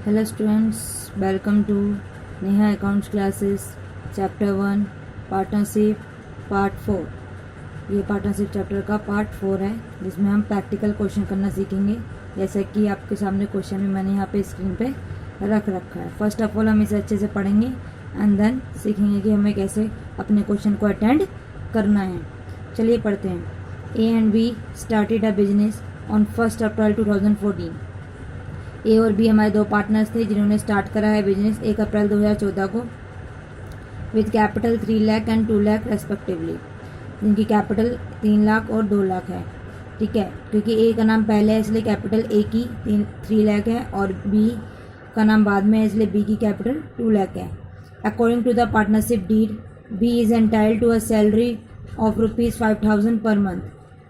Hello students, welcome to Neha Accounts Classes Chapter 1 Partnership Part 4। ये partnership chapter का part 4 है जिसमें हम प्रैक्टिकल क्वेश्चन करना सीखेंगे। जैसा कि आपके सामने क्वेश्चन भी मैंने यहाँ पे स्क्रीन पे रख रखा है। फर्स्ट ऑफ ऑल हम इसे अच्छे से पढ़ेंगे एंड देन सीखेंगे कि हमें कैसे अपने क्वेश्चन को अटेंड करना है। चलिए पढ़ते हैं। A and be started a business on 1 अप्रैल 2014। ए और बी हमारे दो पार्टनर्स थे जिन्होंने स्टार्ट करा है बिजनेस 1 अप्रैल 2014 को with capital 3 lakh and 2 lakh respectively, जिनकी कैपिटल 3 लाख और 2 लाख है। ठीक है, क्योंकि ए का नाम पहले है इसलिए कैपिटल ए की 3 लाख है और बी का नाम बाद में है इसलिए बी की कैपिटल 2 लाख है। According to the partnership deed B is entitled to a salary of ₹5,000 per month.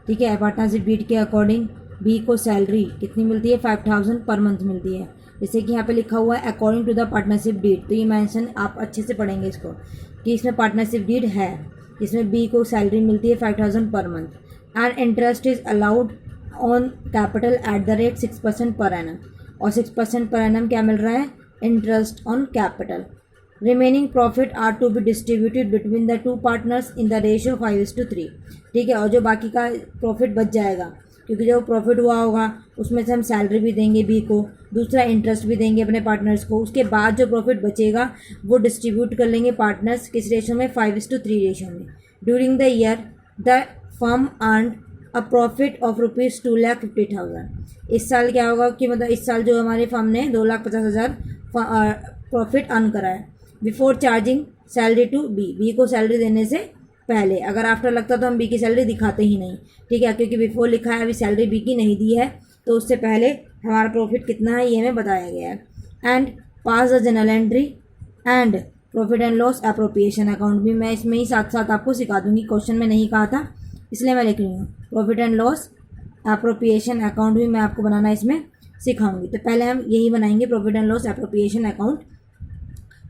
ठीक है, पार्टनरशिप डीड के अकॉर्डिंग बी को सैलरी कितनी मिलती है? 5,000 पर मंथ मिलती है। जैसे कि यहाँ पे लिखा हुआ है according to the partnership deed, तो ये मेंशन आप अच्छे से पढ़ेंगे इसको कि इसमें पार्टनरशिप डीड है जिसमें बी को सैलरी मिलती है 5,000 per month and interest is allowed on capital at the rate 6% per annum. और 6% पर एनम क्या मिल रहा है? Interest on capital. Remaining profit are to be distributed between the two partners in the ratio 5:3। ठीक है, और जो बाकी का प्रॉफिट बच जाएगा, क्योंकि जो प्रॉफिट हुआ होगा उसमें से हम सैलरी भी देंगे बी को, दूसरा इंटरेस्ट भी देंगे अपने पार्टनर्स को, उसके बाद जो प्रॉफिट बचेगा वो डिस्ट्रीब्यूट कर लेंगे पार्टनर्स किस रेशो में? 5:3 रेशो में। During the year the firm earn a profit of ₹2,50,000। इस साल क्या होगा कि मतलब इस साल जो हमारे फर्म ने 2,50,000 प्रॉफिट अर्न करा है before charging salary to be को सैलरी देने से पहले। अगर आफ्टर लगता तो हम बी की सैलरी दिखाते ही नहीं। ठीक है, क्योंकि बिफोर लिखा है, अभी सैलरी बी की नहीं दी है, तो उससे पहले हमारा प्रॉफिट कितना है ये हमें बताया गया है। And pass the general entry and profit and loss appropriation account भी मैं इसमें ही साथ साथ आपको सिखा दूंगी। क्वेश्चन में नहीं कहा था इसलिए मैं लिख रही हूँ। Profit and loss appropriation account भी मैं आपको बनाना इसमें सिखाऊंगी। तो पहले हम यही बनाएंगे, profit and loss appropriation account,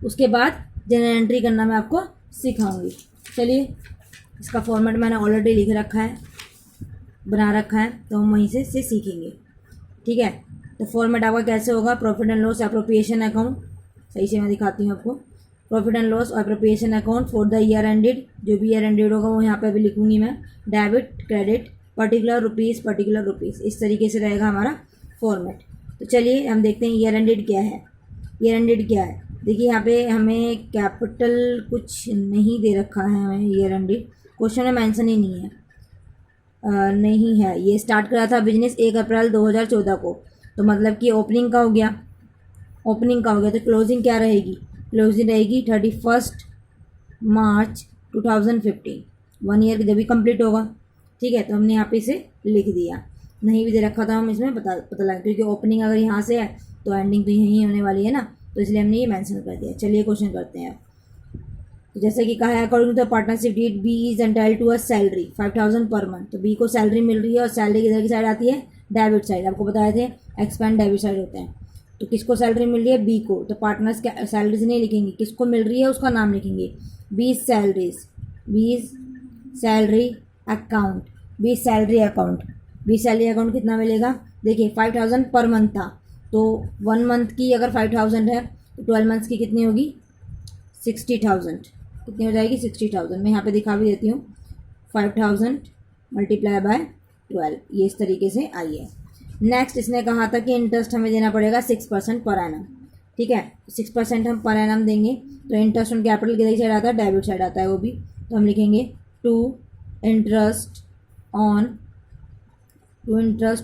उसके बाद जनरल एंट्री करना मैं आपको सिखाऊंगी। चलिए, इसका फॉर्मेट मैंने ऑलरेडी लिख रखा है, बना रखा है, तो हम वहीं से सीखेंगे। ठीक है, तो फॉर्मेट आपका कैसे होगा? Profit and loss appropriation account, सही से मैं दिखाती हूँ आपको। Profit and loss appropriation account for the year ended, जो भी ईयर एंडेड होगा वो यहाँ पे भी लिखूंगी मैं। डेबिट क्रेडिट पर्टिकुलर रुपीज़, इस तरीके से रहेगा हमारा फॉर्मेट। तो चलिए हम देखते हैं ईयर एंडेड क्या है। ईयर एंडेड क्या है? देखिए यहाँ पे हमें कैपिटल कुछ नहीं दे रखा है, हमें ईयर एंडेड क्वेश्चन में मेंशन ही नहीं है। नहीं है, ये स्टार्ट करा था बिजनेस 1 अप्रैल 2014 को, तो मतलब कि ओपनिंग का हो गया, तो क्लोजिंग क्या रहेगी? क्लोजिंग रहेगी 31 मार्च 2015, 1 ईयर जब भी कंप्लीट होगा। ठीक है, तो हमने यहाँ पे इसे लिख दिया। नहीं भी दे रखा था हम इसमें पता लगा, क्योंकि ओपनिंग अगर यहाँ से है तो एंडिंग तो यहीं होने वाली है ना, तो इसलिए हमने ये मेंशन कर दिया। चलिए क्वेश्चन करते हैं। तो जैसे कि कहा है according to the partnership deed B is entitled to a salary 5,000 per month. तो बी को सैलरी मिल रही है और सैलरी किधर की साइड आती है? Debit side. आपको बताए थे एक्सपेंड डेबिट साइड होते हैं। तो किसको सैलरी मिल रही है? बी को। तो पार्टनर्स क्या सैलरीज नहीं लिखेंगे, किसको मिल रही है उसका नाम लिखेंगे। B's salary account, B salary account कितना मिलेगा? देखिए 5,000 पर मंथ था, तो 1 मंथ की अगर 5,000 है तो 12 मंथ्स की कितनी होगी? 60,000। कितनी हो जाएगी? 60,000। मैं यहाँ पे दिखा भी देती हूँ, 5,000 मल्टीप्लाई बाय 12, ये इस तरीके से आई है। नेक्स्ट इसने कहा था कि इंटरेस्ट हमें देना पड़ेगा 6% पर एनम। ठीक है, 6% हम पर एनम देंगे, तो इंटरेस्ट ऑन कैपिटल किधर साइड आता है? डेबिट साइड आता है वो भी। तो हम लिखेंगे to interest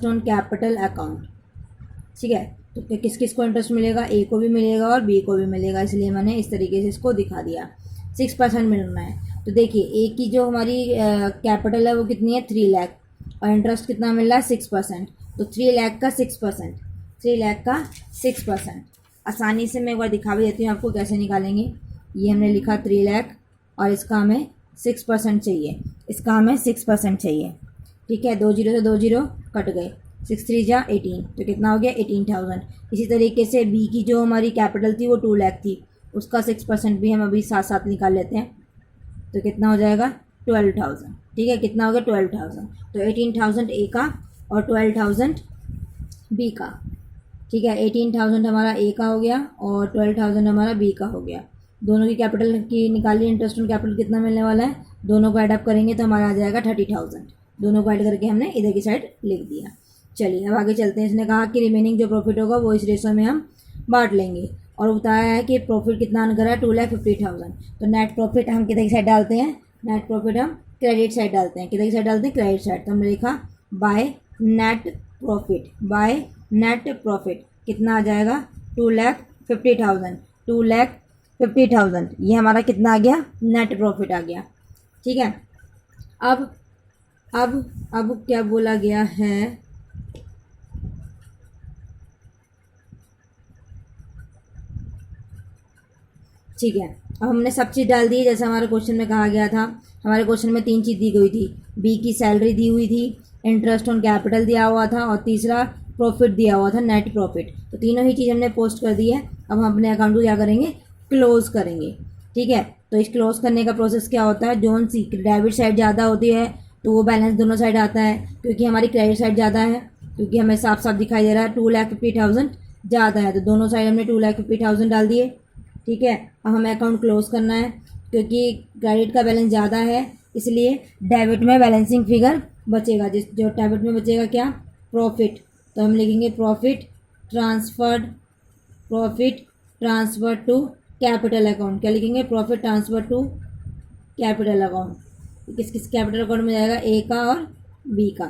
on capital account. ठीक है, तो किस किस को इंटरेस्ट मिलेगा? ए को भी मिलेगा और बी को भी मिलेगा, इसलिए मैंने इस तरीके से इसको दिखा दिया। 6% मिलना है। तो देखिए ए की जो हमारी कैपिटल है वो कितनी है? 3 लाख, और इंटरेस्ट कितना मिल रहा है? 6%। तो 3 लाख का 6%। आसानी से मैं एक बार दिखा भी देती हूँ आपको कैसे निकालेंगे। ये हमने लिखा 3 लाख और इसका हमें 6% चाहिए। ठीक है, 2 जीरो से 2 जीरो कट गए, 6 3 जा 18, तो कितना हो गया? 18,000। इसी तरीके से बी की जो हमारी कैपिटल थी वो 2 लाख थी, उसका 6% भी हम अभी साथ साथ निकाल लेते हैं, तो कितना हो जाएगा? 12,000। ठीक है, कितना हो गया? 12,000। तो 18,000 ए का और 12,000 बी का। ठीक है, 18,000 हमारा ए का हो गया और 12,000 हमारा बी का हो गया। दोनों की कैपिटल की निकाली, इंटरेस्ट ऑन कैपिटल कितना मिलने वाला है, दोनों को ऐड अप करेंगे तो हमारा आ जाएगा 30,000। दोनों को ऐड करके हमने इधर की साइड लिख दिया। चलिए अब आगे चलते हैं। इसने कहा कि रिमेनिंग जो प्रॉफिट होगा वो इस रेशो में हम बांट लेंगे और बताया है कि प्रॉफिट कितना अर्न करा है, 2,50,000। तो नेट प्रॉफिट हम किधर की साइड डालते हैं, नेट प्रॉफिट हम क्रेडिट साइड डालते हैं। किधर की साइड डालते हैं, क्रेडिट साइड। तो हमने लिखा by net profit, by net profit कितना आ जाएगा, 2,50,000। 2,50,000 ये हमारा कितना आ गया, नेट प्रॉफिट आ गया। ठीक है, अब क्या बोला गया है, ठीक है। अब हमने सब चीज़ डाल दी है जैसे हमारे क्वेश्चन में कहा गया था। हमारे क्वेश्चन में 3 चीज़ दी गई थी, बी की सैलरी दी हुई थी, इंटरेस्ट ऑन कैपिटल दिया हुआ था और तीसरा प्रॉफिट दिया हुआ था, नेट प्रॉफिट। तो तीनों ही चीज़ हमने पोस्ट कर दी है। अब हम अपने अकाउंट को क्या करेंगे, क्लोज करेंगे। ठीक है, तो इस क्लोज करने का प्रोसेस क्या होता है, जोन सी डेबिट साइड ज़्यादा होती है तो वो बैलेंस दोनों साइड आता है, क्योंकि हमारी क्रेडिट साइड ज़्यादा है, क्योंकि हमें साफ साफ दिखाई दे रहा है 2,50,000 ज़्यादा है, तो दोनों साइड हमने 2,50,000 डाल दिए। ठीक है, अब हमें अकाउंट क्लोज करना है क्योंकि क्रेडिट का बैलेंस ज़्यादा है, इसलिए डेबिट में बैलेंसिंग फिगर बचेगा, जिस जो डेबिट में बचेगा क्या, प्रॉफिट। तो हम लिखेंगे profit transfer to capital account. क्या लिखेंगे, profit transfer to capital account. किस किस कैपिटल अकाउंट में जाएगा, ए का और बी का।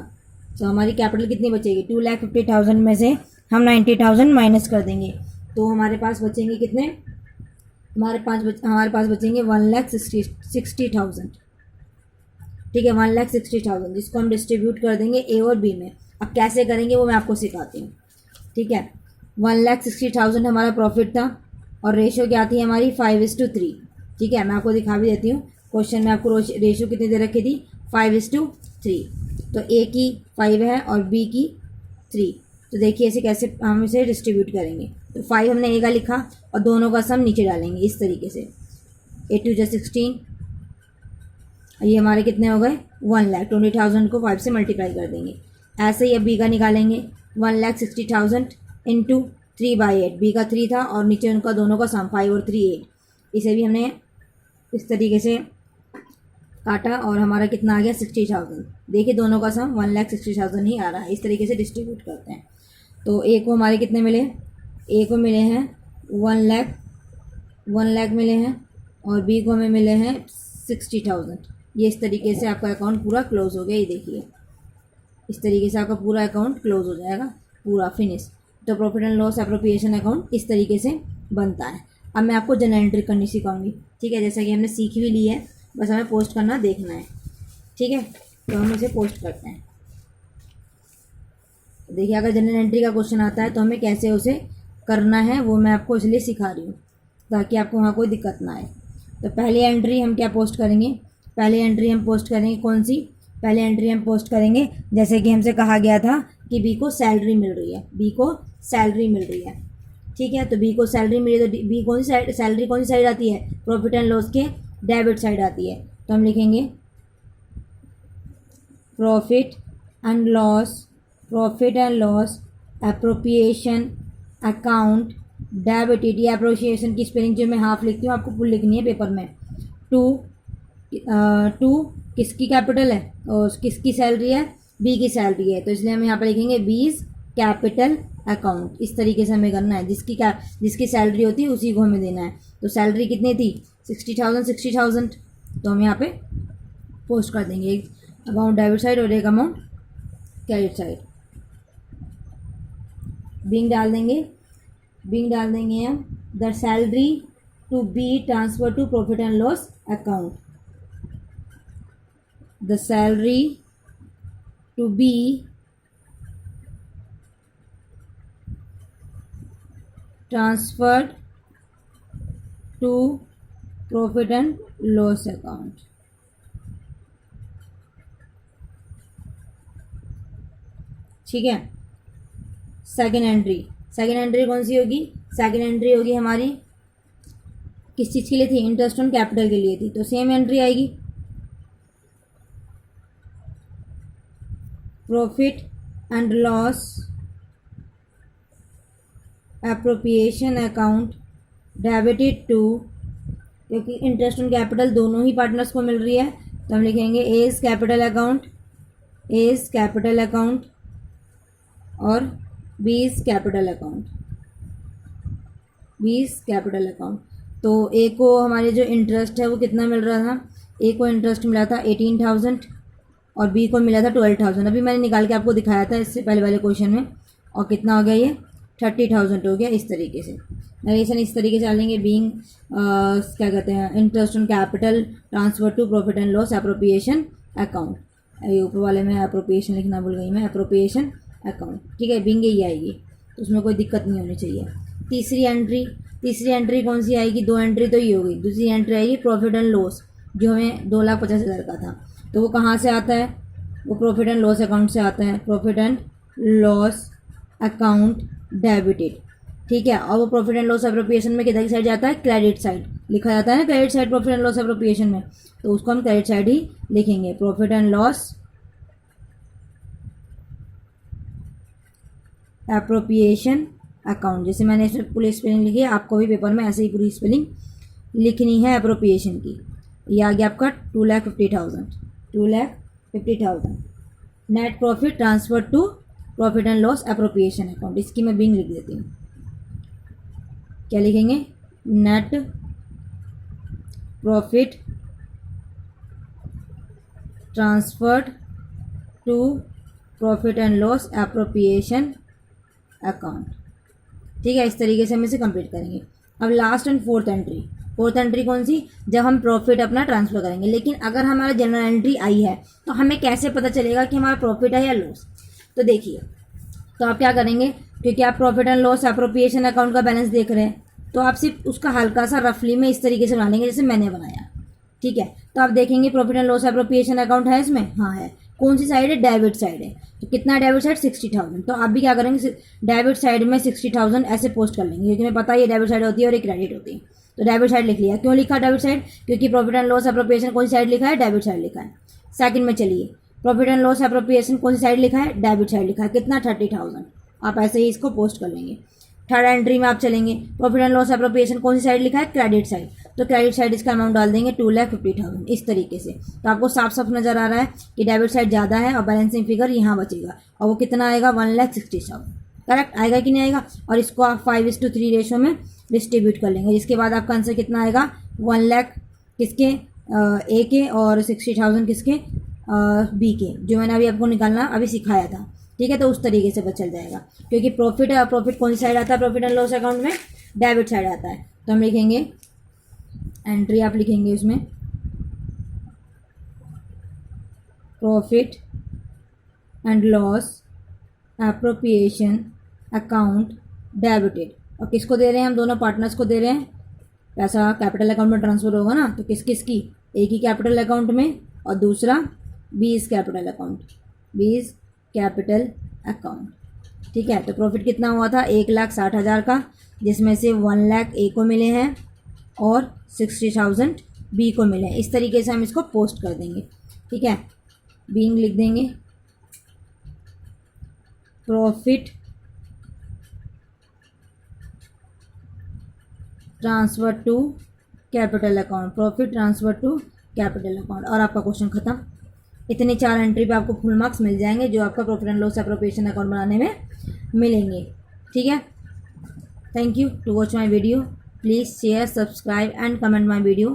तो हमारी कैपिटल कितनी बचेगी, 2,50,000 में से हम 90,000 माइनस कर देंगे तो हमारे पास बचेंगे कितने, हमारे पास बचेंगे 1,60,000। ठीक है, 1,60,000 जिसको हम डिस्ट्रीब्यूट कर देंगे ए और बी में। अब कैसे करेंगे वो मैं आपको सिखाती हूँ। ठीक है, 1,60,000 हमारा प्रॉफिट था और रेशो क्या थी हमारी, 5:3। ठीक है, मैं आपको दिखा भी देती हूँ। क्वेश्चन में आपको रेशो कितनी दे रखी थी, 5:3। तो ए की 5 है और बी की 3। तो देखिए ऐसे कैसे हम इसे डिस्ट्रीब्यूट करेंगे। तो 5 हमने ए का लिखा और दोनों का सम नीचे डालेंगे इस तरीके से, 8 × 16। ये हमारे कितने हो गए, 1,20,000 को 5 से मल्टीप्लाई कर देंगे। ऐसे ही अब बी का निकालेंगे, 1,60,000 इंटू 3/8। बी का 3 था और नीचे उनका दोनों का सम 5 और 3 8। इसे भी हमने इस तरीके से काटा और हमारा कितना आ गया, 60,000। देखिए दोनों का सम 1,60,000 ही आ रहा है। इस तरीके से डिस्ट्रीब्यूट करते हैं। तो ए को हमारे कितने मिले, ए को मिले हैं 1,00,000 मिले हैं और बी को हमें मिले हैं 60,000। ये इस तरीके से आपका अकाउंट पूरा क्लोज हो गया। ये देखिए इस तरीके से आपका पूरा अकाउंट क्लोज हो जाएगा, पूरा फिनिश। तो profit and loss appropriation account इस तरीके से बनता है। अब मैं आपको जनरल एंट्री करनी सिखाऊंगी। ठीक है, जैसा कि हमने सीख भी ली है, बस हमें पोस्ट करना देखना है। ठीक है, तो हम इसे पोस्ट करते हैं। देखिए अगर जनरल एंट्री का क्वेश्चन आता है तो हमें कैसे उसे करना है वो मैं आपको इसलिए सिखा रही हूँ ताकि आपको वहाँ कोई दिक्कत ना आए। तो पहली एंट्री हम क्या पोस्ट करेंगे, पहली एंट्री हम पोस्ट करेंगे कौन सी, पहले एंट्री हम पोस्ट करेंगे जैसे कि हमसे कहा गया था कि बी को सैलरी मिल रही है, बी को सैलरी मिल रही है। ठीक है, तो बी को सैलरी मिली तो बी कौन सी साइड, सैलरी कौन सी साइड आती है, प्रॉफिट एंड लॉस के डेबिट साइड आती है। तो हम लिखेंगे profit and loss appropriation account debited. ये एप्रोप्रिएशन की स्पेलिंग जो मैं हाफ लिखती हूँ आपको फुल लिखनी है पेपर में। टू किसकी कैपिटल है और किसकी सैलरी है, बी की सैलरी है, तो इसलिए हम यहाँ पर लिखेंगे बीज कैपिटल अकाउंट। इस तरीके से हमें करना है, जिसकी सैलरी होती है उसी को हमें देना है। तो सैलरी कितनी थी, 60,000, तो हम यहाँ पे पोस्ट कर देंगे एक अमाउंट डेबिट साइड और एक अमाउंट क्रेडिट साइड। बिंग डाल देंगे हम, the salary to be transfer to profit and loss account, the salary to be transferred to profit and loss account. ठीक है, सेकेंड एंट्री कौन सी होगी, सेकेंड एंट्री होगी हमारी किस चीज़ के लिए थी, इंटरेस्ट ऑन कैपिटल के लिए थी, तो सेम एंट्री आएगी profit and loss appropriation account debited to, क्योंकि इंटरेस्ट ऑन कैपिटल दोनों ही पार्टनर्स को मिल रही है, तो हम लिखेंगे A is capital account, A is capital account और B is capital account, B is capital account. तो ए को हमारे जो इंटरेस्ट है वो कितना मिल रहा था, ए को इंटरेस्ट मिला था 18,000 और बी को मिला था 12,000। अभी मैंने निकाल के आपको दिखाया था इससे पहले वाले क्वेश्चन में, और कितना हो गया ये 30,000 हो गया। इस तरीके से नरेशन इस तरीके से डालेंगे, बीइंग क्या कहते हैं, interest on capital transfer to profit and loss appropriation account. अभी ऊपर वाले में एप्रोप्रिएशन लिखना भूल गई मैं, एप्रोप्रिएशन अकाउंट, ठीक है, बीइंग यही आएगी, तो उसमें कोई दिक्कत नहीं होनी चाहिए। तीसरी एंट्री कौन सी आएगी, 2 एंट्री तो ये हो गई। दूसरी एंट्री आएगी प्रॉफिट एंड लॉस, जो हमें 2,50,000 का था, तो वो कहाँ से आता है, वो प्रॉफिट एंड लॉस अकाउंट से आता है, profit and loss account debited, ठीक है। और वो प्रॉफिट एंड लॉस एप्रोप्रिएशन में किधर की साइड जाता है, क्रेडिट साइड लिखा जाता है ना, credit side profit and loss appropriation में, तो उसको हम क्रेडिट साइड ही लिखेंगे, profit and loss appropriation account. जैसे मैंने इसमें पूरी स्पेलिंग लिखी है, आपको भी पेपर में ऐसे ही पूरी स्पेलिंग लिखनी है एप्रोप्रिएशन की। ये आ गया आपका 2,50,000, 2,50,000 net profit transfer to profit and loss appropriation account. इसकी मैं बिंग लिख देती हूँ, क्या लिखेंगे, net profit transferred to profit and loss appropriation account, ठीक है। इस तरीके से हम इसे कंप्लीट करेंगे। अब लास्ट एंड फोर्थ एंट्री कौन सी, जब हम प्रॉफिट अपना ट्रांसफर करेंगे। लेकिन अगर हमारा जनरल एंट्री आई है तो हमें कैसे पता चलेगा कि हमारा प्रॉफिट है या लॉस, तो देखिए, तो आप क्या करेंगे, क्योंकि आप profit and loss appropriation account का बैलेंस देख रहे हैं, तो आप सिर्फ उसका हल्का सा रफली में इस तरीके से बना लेंगे जैसे मैंने बनाया, ठीक है। तो आप देखेंगे profit and loss appropriation account है इसमें, हाँ है। कौन सी साइड है, डेबिट साइड है, तो कितना डेबिट साइड 60,000। तो आप भी क्या करेंगे, डेबिट साइड में 60,000 ऐसे पोस्ट कर लेंगे, क्योंकि हमें पता है ये डेबिट साइड होती है और एक क्रेडिट होती है, तो डेबिट साइड लिख लिया। क्यों लिखा डेबिट साइड, क्योंकि प्रॉफिट एंड लॉस एप्रोप्रिएशन कौन सी साइड लिखा है, डेबिट साइड लिखा है। सेकंड में चलिए, प्रॉफिट एंड लॉस एप्रोप्रिएशन कौन सी साइड लिखा है, डेबिट साइड लिखा है, कितना 30,000, आप ऐसे ही इसको पोस्ट कर लेंगे। थर्ड एंट्री में आप चलेंगे, प्रॉफिट एंड लॉस एप्रोप्रिएशन कौन सी साइड लिखा है, क्रेडिट साइड, तो क्रेडिट साइड इसका अमाउंट डाल देंगे 2,50,000 इस तरीके से। तो आपको साफ साफ नजर आ रहा है कि डेबिट साइड ज़्यादा है और बैलेंसिंग फिगर यहाँ बचेगा, और वो कितना आएगा, 1,60,000, करेक्ट आएगा कि नहीं आएगा। और इसको आप 5:3 रेशो में डिस्ट्रीब्यूट कर लेंगे, जिसके बाद आपका आंसर कितना आएगा, 1 लाख किसके, ए के, और 60,000 किसके, बी के, जो मैंने अभी आपको निकालना अभी सिखाया था, ठीक है। तो उस तरीके से पता चल जाएगा, क्योंकि प्रॉफिट कौन सी साइड आता है, प्रॉफिट एंड लॉस अकाउंट में डेबिट साइड आता है। तो हम लिखेंगे एंट्री, आप लिखेंगे उसमें profit and loss appropriation account debited, और किसको दे रहे हैं हम, दोनों पार्टनर्स को दे रहे हैं। पैसा कैपिटल अकाउंट में ट्रांसफर होगा ना, तो किस किस की, एक ही कैपिटल अकाउंट में, और दूसरा B is capital account, B is capital account, ठीक है। तो प्रॉफिट कितना हुआ था, 1,60,000 का, जिसमें से 1 लाख ए को मिले हैं और 60,000 बी को मिले हैं। इस तरीके से हम इसको पोस्ट कर देंगे, ठीक है। बीइंग लिख देंगे profit transfer to capital account, profit transfer to capital account, और आपका क्वेश्चन खत्म। इतने 4 एंट्री पे आपको फुल मार्क्स मिल जाएंगे, जो आपका profit and loss appropriation account बनाने में मिलेंगे, ठीक है। Thank you to watch my video, please share, subscribe and comment my video.